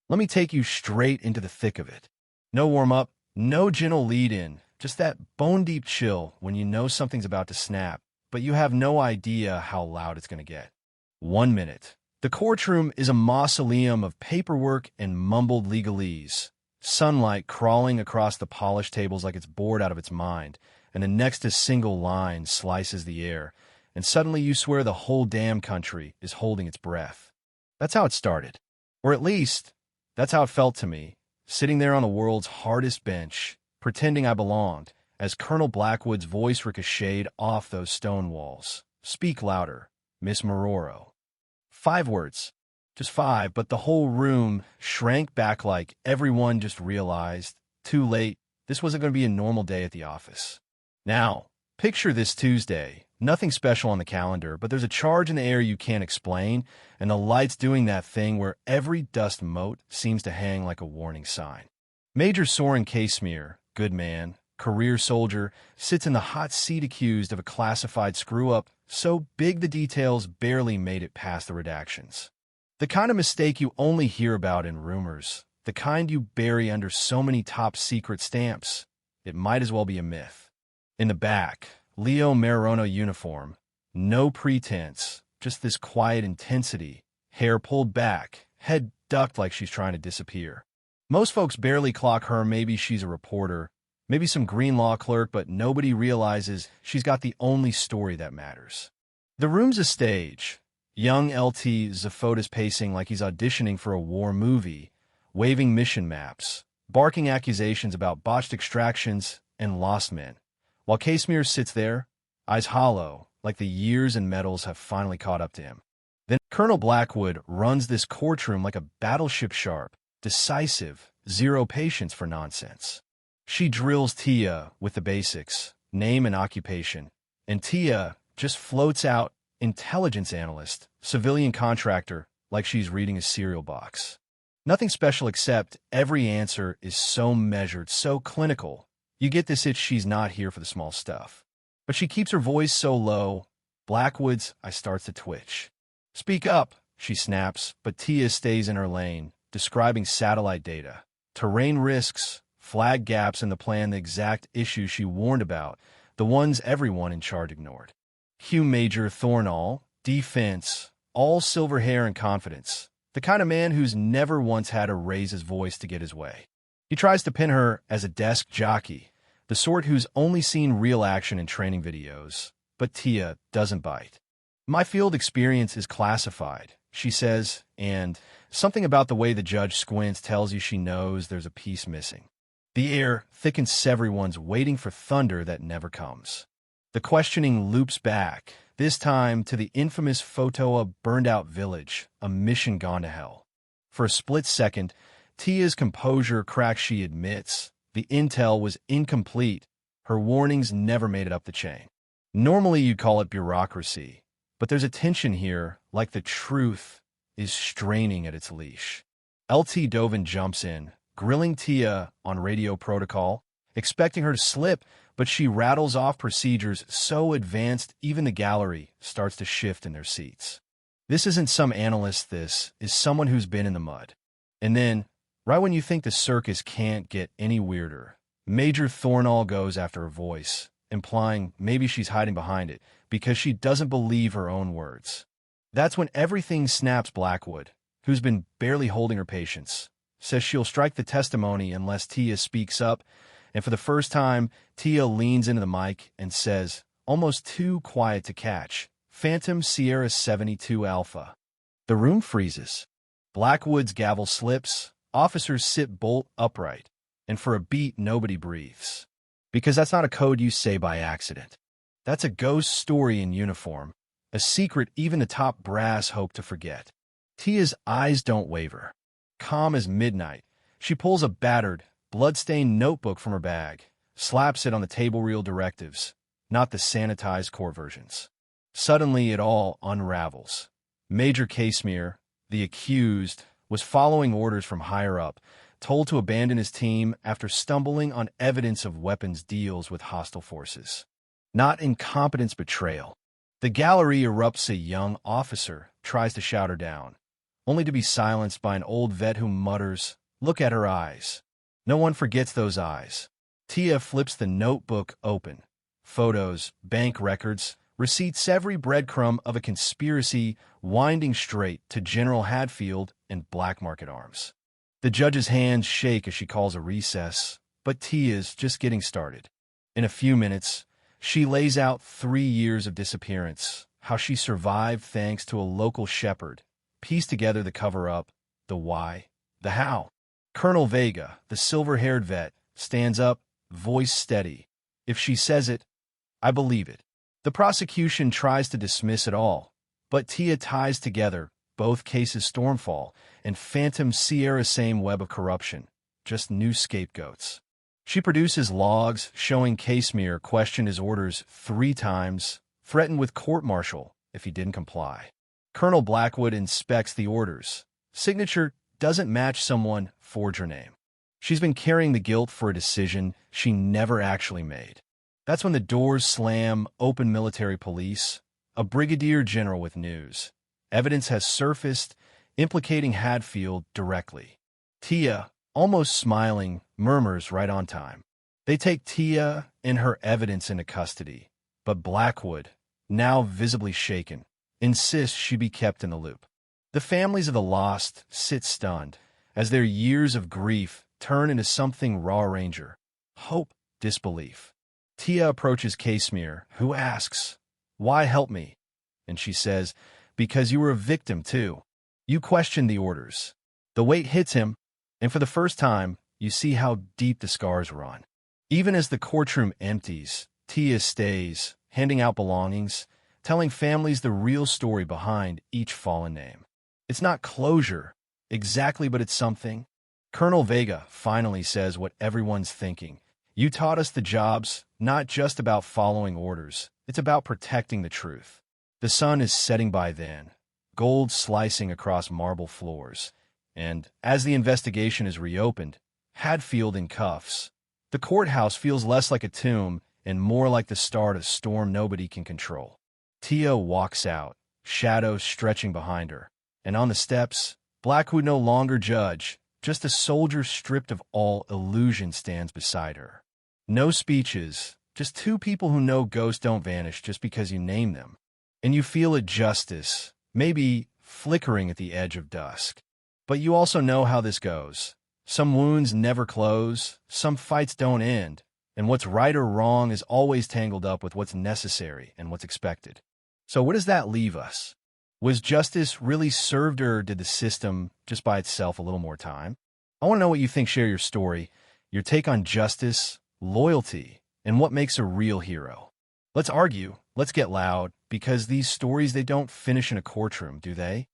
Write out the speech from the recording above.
Let me take you straight into the thick of it. No warm-up, no gentle lead-in, just that bone-deep chill when you know something's about to snap, but you have no idea how loud it's going to get. 1 minute. The courtroom is a mausoleum of paperwork and mumbled legalese. Sunlight crawling across the polished tables like it's bored out of its mind, and the next a single line slices the air, and suddenly you swear the whole damn country is holding its breath. That's how it started. Or at least, that's how it felt to me, sitting there on the world's hardest bench, pretending I belonged, as Colonel Blackwood's voice ricocheted off those stone walls. "Speak louder, Miss Mororo." 5 words. Just 5, but the whole room shrank back like everyone just realized, too late, this wasn't going to be a normal day at the office. Now, picture this Tuesday. Nothing special on the calendar, but there's a charge in the air you can't explain, and the light's doing that thing where every dust mote seems to hang like a warning sign. Major Soren Casemere, good man, career soldier, sits in the hot seat accused of a classified screw-up so big the details barely made it past the redactions. The kind of mistake you only hear about in rumors, the kind you bury under so many top-secret stamps, it might as well be a myth. In the back, Leo Mariano uniform, no pretense, just this quiet intensity, hair pulled back, head ducked like she's trying to disappear. Most folks barely clock her. Maybe she's a reporter, maybe some green law clerk, but nobody realizes she's got the only story that matters. The room's a stage. Young LT Zafotis pacing like he's auditioning for a war movie, waving mission maps, barking accusations about botched extractions and lost men, while Casemere sits there, eyes hollow, like the years and medals have finally caught up to him. Then Colonel Blackwood runs this courtroom like a battleship, sharp, decisive, zero patience for nonsense. She drills Tia with the basics, name and occupation, and Tia just floats out intelligence analyst, civilian contractor, like she's reading a cereal box. Nothing special except every answer is so measured, so clinical. You get this itch she's not here for the small stuff. But she keeps her voice so low, Blackwood's eye starts to twitch. "Speak up," she snaps, but Tia stays in her lane, describing satellite data, terrain risks, flag gaps in the plan, the exact issues she warned about, the ones everyone in charge ignored. Hugh Major Thornall, defense, all silver hair and confidence, the kind of man who's never once had to raise his voice to get his way. He tries to pin her as a desk jockey, the sort who's only seen real action in training videos, but Tia doesn't bite. "My field experience is classified," she says, and something about the way the judge squints tells you she knows there's a piece missing. The air thickens, everyone's waiting for thunder that never comes. The questioning loops back, this time to the infamous photo of burned-out village, a mission gone to hell. For a split second, Tia's composure cracks. She admits the intel was incomplete. Her warnings never made it up the chain. Normally you'd call it bureaucracy, but there's a tension here, like the truth is straining at its leash. LT Dovin jumps in, grilling Tia on radio protocol, expecting her to slip, but she rattles off procedures so advanced even the gallery starts to shift in their seats. This isn't some analyst, this is someone who's been in the mud. And then, right when you think the circus can't get any weirder, Major Thornall goes after her voice, implying maybe she's hiding behind it because she doesn't believe her own words. That's when everything snaps. Blackwood, who's been barely holding her patience, says she'll strike the testimony unless Tia speaks up, and for the first time, Tia leans into the mic and says, almost too quiet to catch, "Phantom Sierra 72 Alpha." The room freezes. Blackwood's gavel slips, officers sit bolt upright, and for a beat nobody breathes. Because that's not a code you say by accident. That's a ghost story in uniform, a secret even the top brass hope to forget. Tia's eyes don't waver. Calm as midnight, she pulls a battered, blood-stained notebook from her bag, slaps it on the table. Real directives, not the sanitized core versions. Suddenly it all unravels. Major Casemere, the accused, was following orders from higher up, told to abandon his team after stumbling on evidence of weapons deals with hostile forces. Not incompetence, betrayal. The gallery erupts. A young officer tries to shout her down. only to be silenced by an old vet who mutters, "Look at her eyes." No one forgets those eyes. Tia flips the notebook open. Photos, bank records, receipts, every breadcrumb of a conspiracy winding straight to General Hadfield and black market arms. The judge's hands shake as she calls a recess, but Tia's just getting started. In a few minutes, she lays out 3 years of disappearance, how she survived thanks to a local shepherd, pieced together the cover-up, the why, the how. Colonel Vega, the silver-haired vet, stands up, voice steady. If she says it, I believe it. The prosecution tries to dismiss it all, but Tia ties together both cases: Stormfall and Phantom Sierra, same web of corruption, just new scapegoats. She produces logs showing Casimir questioned his orders 3 times, threatened with court-martial if he didn't comply. Colonel Blackwood inspects the orders. Signature doesn't match, someone forged her name. She's been carrying the guilt for a decision she never actually made. That's when the doors slam open. Military police, a brigadier general with news. Evidence has surfaced implicating Hadfield directly. Tia, almost smiling, murmurs, "Right on time." They take Tia and her evidence into custody, but Blackwood, now visibly shaken, insists she be kept in the loop. The families of the lost sit stunned as their years of grief turn into something raw: ranger, hope, disbelief. Tia approaches Casimir, who asks, "Why help me?" And she says, "Because you were a victim too. You questioned the orders." The weight hits him, and for the first time, you see how deep the scars run. Even as the courtroom empties, Tia stays, handing out belongings, telling families the real story behind each fallen name. It's not closure, exactly, but it's something. Colonel Vega finally says what everyone's thinking. "You taught us the job's not just about following orders, it's about protecting the truth." The sun is setting by then, gold slicing across marble floors, and as the investigation is reopened, Hadfield in cuffs. The courthouse feels less like a tomb and more like the start of a storm nobody can control. Tia walks out, shadows stretching behind her, and on the steps, Blackwood, no longer judge, just a soldier stripped of all illusion, stands beside her. No speeches, just 2 people who know ghosts don't vanish just because you name them. And you feel a justice, maybe flickering at the edge of dusk. But you also know how this goes. Some wounds never close, some fights don't end, and what's right or wrong is always tangled up with what's necessary and what's expected. So where does that leave us? Was justice really served, or did the system just buy itself a little more time? I want to know what you think. Share your story, your take on justice, loyalty, and what makes a real hero. Let's argue, let's get loud, because these stories, they don't finish in a courtroom, do they?